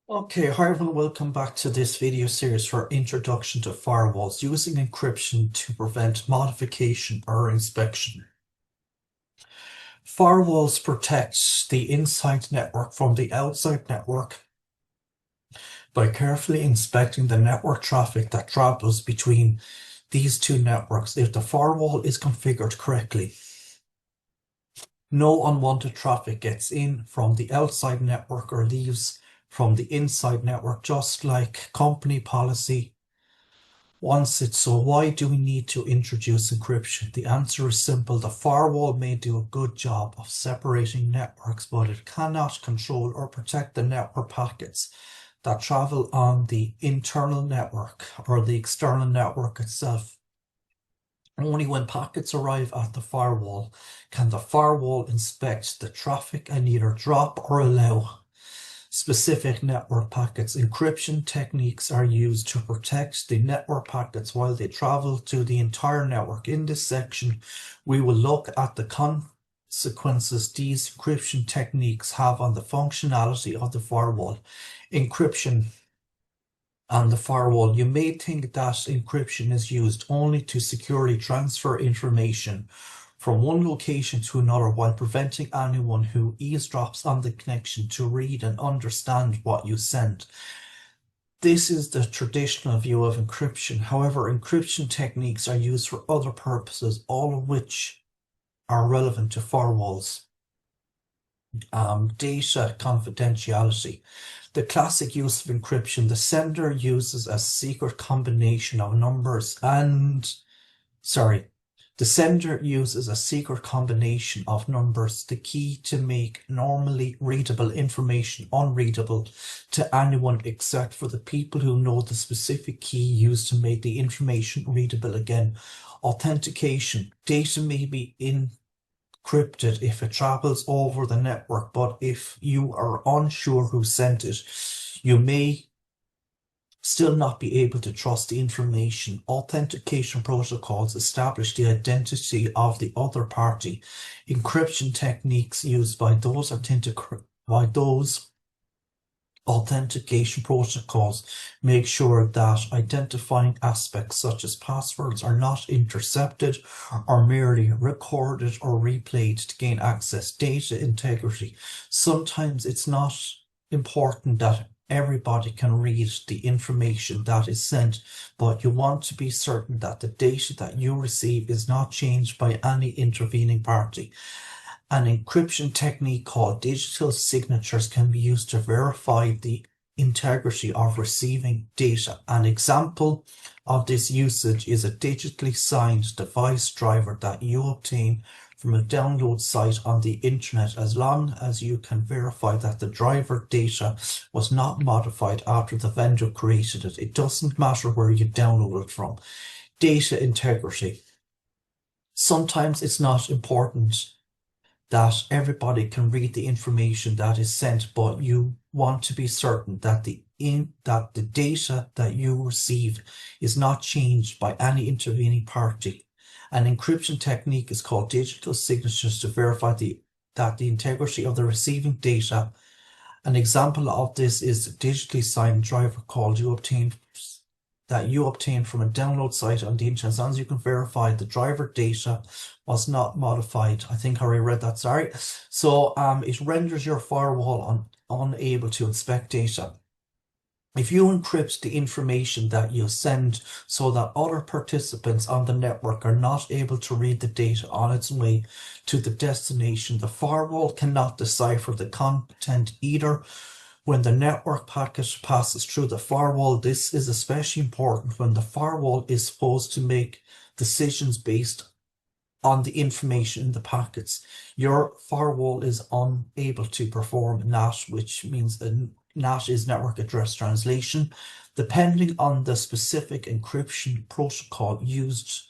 Okay, hi everyone, welcome back to this video series for Introduction to Firewalls using encryption to prevent modification or inspection. Firewalls protect the inside network from the outside network by carefully inspecting the network traffic that travels between these two networks. If the firewall is configured correctly, no unwanted traffic gets in from the outside network or leaves from the inside network, just like company policy wants it. So why do we need to introduce encryption? The answer is simple. The firewall may do a good job of separating networks, but it cannot control or protect the network packets that travel on the internal network or the external network itself. Only when packets arrive at the firewall can the firewall inspect the traffic and either drop or allow specific network packets. Encryption techniques are used to protect the network packets while they travel to the entire network. In this section, we will look at the consequences these encryption techniques have on the functionality of the firewall. Encryption and the firewall. You may think that encryption is used only to securely transfer information from one location to another while preventing anyone who eavesdrops on the connection to read and understand what you send. This is the traditional view of encryption. However, encryption techniques are used for other purposes, all of which are relevant to firewalls. Data confidentiality. The classic use of encryption, the sender uses a secret combination of numbers the sender uses a secret combination of numbers, the key to make normally readable information unreadable to anyone except for the people who know the specific key used to make the information readable again. Authentication. Data may be encrypted if it travels over the network, but if you are unsure who sent it, you may still not be able to trust the information. Authentication protocols establish the identity of the other party. Encryption techniques used by those authentication protocols make sure that identifying aspects such as passwords are not intercepted or merely recorded or replayed to gain access. Data integrity. Sometimes it's not important that everybody can read the information that is sent, but you want to be certain that the data that you receive is not changed by any intervening party. An encryption technique called digital signatures can be used to verify the integrity of receiving data. An example of this usage is a digitally signed device driver that you obtain from a download site on the internet, as long as you can verify that the driver data was not modified after the vendor created it. It doesn't matter where you download it from. Data integrity. Sometimes it's not important that everybody can read the information that is sent, but you want to be certain that the data that you receive is not changed by any intervening party. An encryption technique is called digital signatures to verify that the integrity of the receiving data. An example of this is a digitally signed driver code you obtain from a download site on the internet. As long as you can verify the driver data was not modified. I think I already read that, sorry. So it renders your firewall unable to inspect data. If you encrypt the information that you send so that other participants on the network are not able to read the data on its way to the destination, the firewall cannot decipher the content either. When the network packet passes through the firewall, this is especially important when the firewall is supposed to make decisions based on the information in the packets. Your firewall is unable to perform NAT, which means NAT is network address translation. Depending on the specific encryption protocol used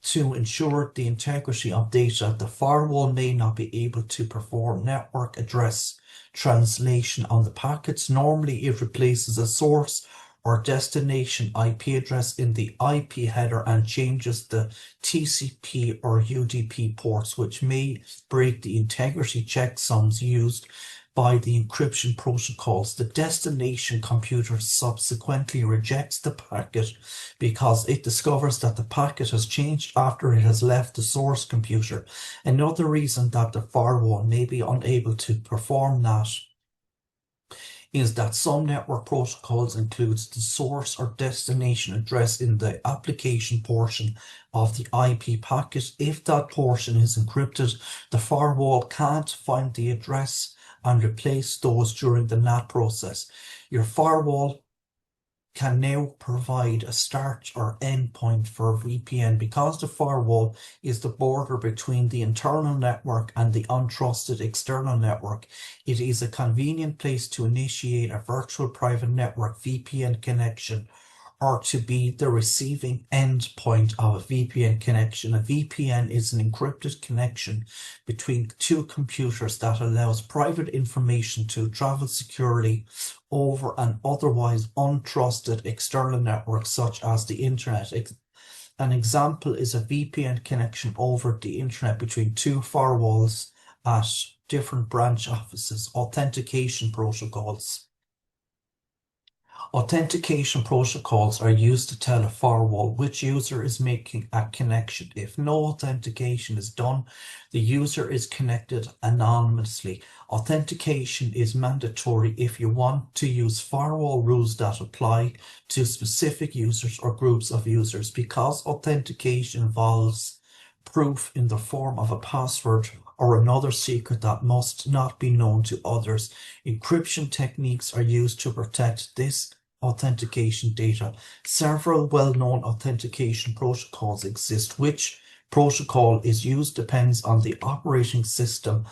to ensure the integrity of data, the firewall may not be able to perform network address translation on the packets. Normally, it replaces a source or destination IP address in the IP header and changes the TCP or UDP ports, which may break the integrity checksums used by the encryption protocols. The destination computer subsequently rejects the packet because it discovers that the packet has changed after it has left the source computer. Another reason that the firewall may be unable to perform that is that some network protocols include the source or destination address in the application portion of the IP packet. If that portion is encrypted, the firewall can't find the address and replace those during the NAT process. Your firewall can now provide a start or end point for VPN. Because the firewall is the border between the internal network and the untrusted external network, it is a convenient place to initiate a virtual private network VPN connection, or to be the receiving end point of a VPN connection. A VPN is an encrypted connection between two computers that allows private information to travel securely over an otherwise untrusted external network such as the internet. An example is a VPN connection over the internet between two firewalls at different branch offices. Authentication protocols. Authentication protocols are used to tell a firewall which user is making a connection. If no authentication is done, the user is connected anonymously. Authentication is mandatory if you want to use firewall rules that apply to specific users or groups of users. Because authentication involves proof in the form of a password or another secret that must not be known to others, encryption techniques are used to protect this authentication data. Several well-known authentication protocols exist. Which protocol is used depends on the operating system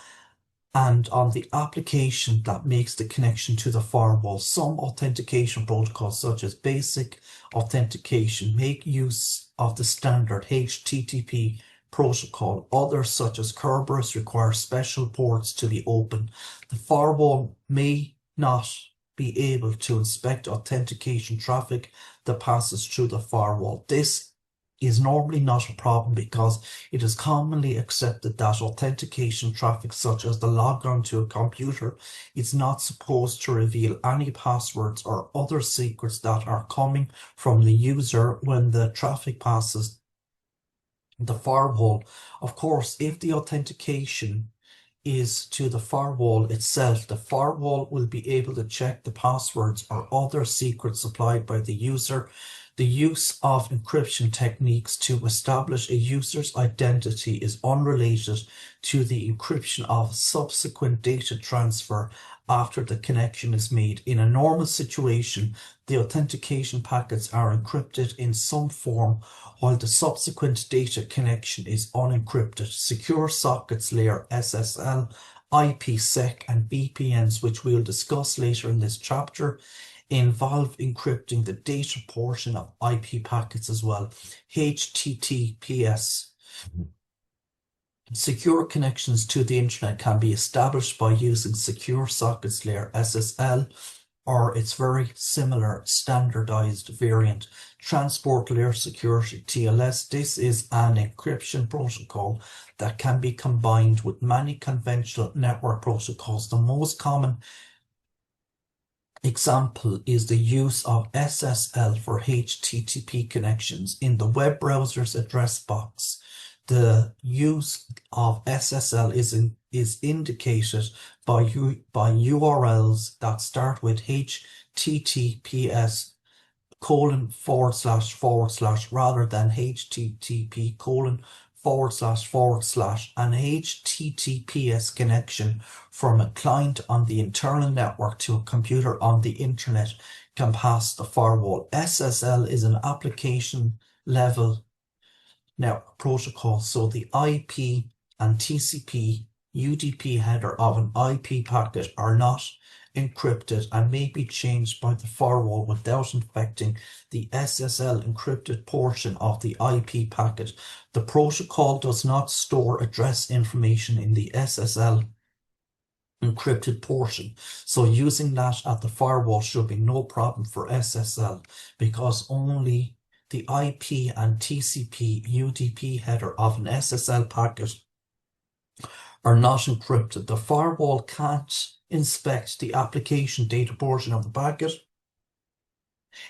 and on the application that makes the connection to the firewall. Some authentication protocols, such as basic authentication, make use of the standard HTTP protocol. Others, such as Kerberos, require special ports to be open. The firewall may not be able to inspect authentication traffic that passes through the firewall. This is normally not a problem because it is commonly accepted that authentication traffic, such as the logon to a computer, is not supposed to reveal any passwords or other secrets that are coming from the user when the traffic passes the firewall. Of course, if the authentication is to the firewall itself, the firewall will be able to check the passwords or other secrets supplied by the user. The use of encryption techniques to establish a user's identity is unrelated to the encryption of subsequent data transfer after the connection is made. In a normal situation, the authentication packets are encrypted in some form while the subsequent data connection is unencrypted. Secure sockets layer SSL, IPSec and VPNs, which we'll discuss later in this chapter, involve encrypting the data portion of IP packets as well. HTTPS. Secure connections to the internet can be established by using secure sockets layer SSL or its very similar standardized variant. Transport layer security TLS. This is an encryption protocol that can be combined with many conventional network protocols. The most common example is the use of SSL for HTTP connections. In the web browser's address box, the use of SSL is indicated by URLs that start with HTTPS : / rather than HTTP : / an HTTPS connection from a client on the internal network to a computer on the internet can pass the firewall. SSL is an application level network protocol, so the IP and TCP UDP header of an IP packet are not encrypted and may be changed by the firewall without infecting the SSL encrypted portion of the IP packet. The protocol does not store address information in the SSL encrypted portion. So using that at the firewall should be no problem for SSL, because only the IP and TCP UDP header of an SSL packet are not encrypted. The firewall can't inspect the application data portion of the packet.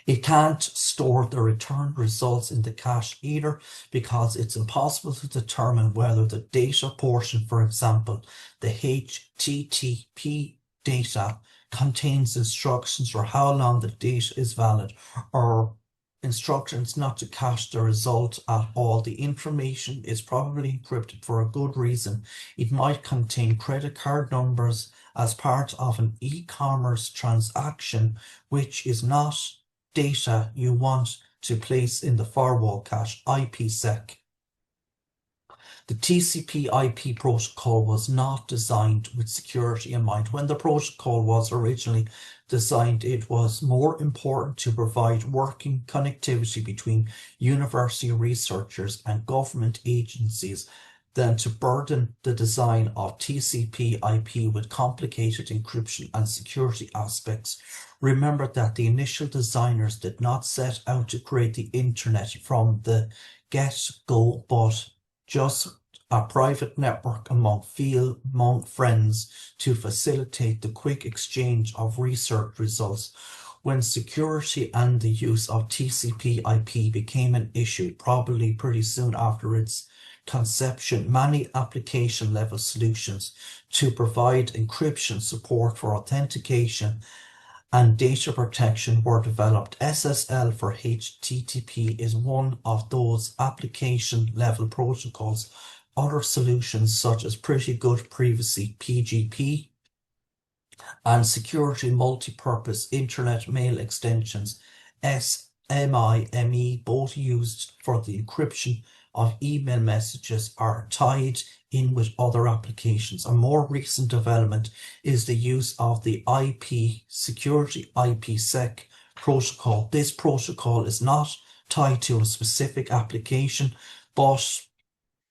It can't store the returned results in the cache either, because it's impossible to determine whether the data portion, for example, the HTTP data, contains instructions for how long the data is valid, or instructions not to cache the result at all. The information is probably encrypted for a good reason. It might contain credit card numbers as part of an e-commerce transaction, which is not data you want to place in the firewall cache. IPSec. The TCP/IP protocol was not designed with security in mind. When the protocol was originally designed, it was more important to provide working connectivity between university researchers and government agencies than to burden the design of TCP/IP with complicated encryption and security aspects. Remember that the initial designers did not set out to create the internet from the get-go, but just a private network among friends to facilitate the quick exchange of research results. When security and the use of TCP/IP became an issue, probably pretty soon after its conception, many application-level solutions to provide encryption support for authentication and data protection were developed. SSL for HTTP is one of those application-level protocols. Other solutions such as Pretty Good Privacy (PGP) and Security Multipurpose Internet Mail Extensions (SMIME), both used for the encryption of email messages, are tied in with other applications. A more recent development is the use of the IP security IPSec protocol. This protocol is not tied to a specific application, but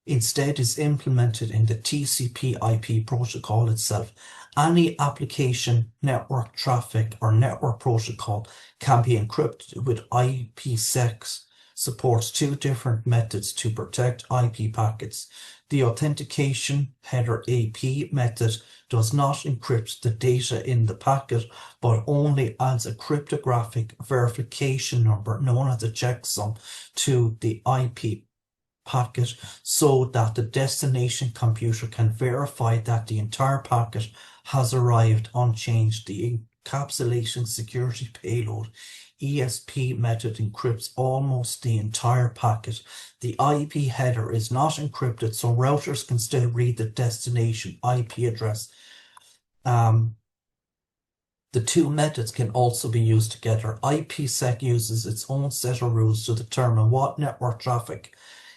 instead is implemented in the TCP/IP protocol itself. Any application network traffic or network protocol can be encrypted with IPSec. Supports two different methods to protect IP packets. The authentication header AP method does not encrypt the data in the packet, but only adds a cryptographic verification number known as a checksum to the IP packet, so that the destination computer can verify that the entire packet has arrived unchanged. The encapsulation security payload ESP method encrypts almost the entire packet. The IP header is not encrypted, so routers can still read the destination IP address. The two methods can also be used together. IPSec uses its own set of rules to determine what network traffic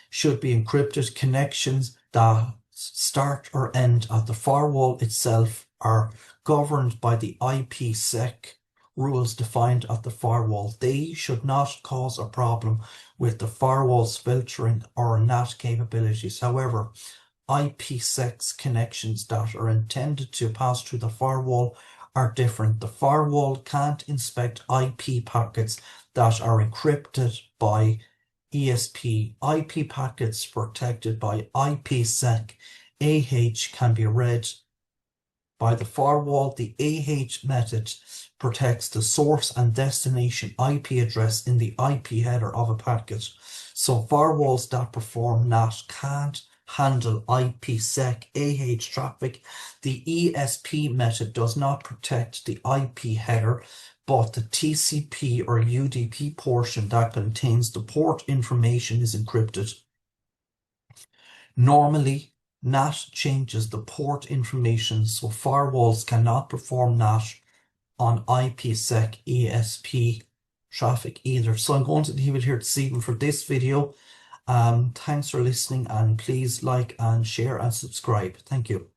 should be encrypted. Connections that start or end at the firewall itself are governed by the IPSec rules defined at the firewall. They should not cause a problem with the firewall's filtering or NAT capabilities. However, IPsec connections that are intended to pass through the firewall are different. The firewall can't inspect IP packets that are encrypted by ESP. IP packets protected by IPsec AH can be read by the firewall. The AH method protects the source and destination IP address in the IP header of a packet. So firewalls that perform NAT can't handle IPsec AH traffic. The ESP method does not protect the IP header, but the TCP or UDP portion that contains the port information is encrypted. Normally, NAT changes the port information, so firewalls cannot perform NAT on IPsec ESP traffic either. So I'm going to leave it here this evening for this video. Thanks for listening, and please like and share and subscribe. Thank you.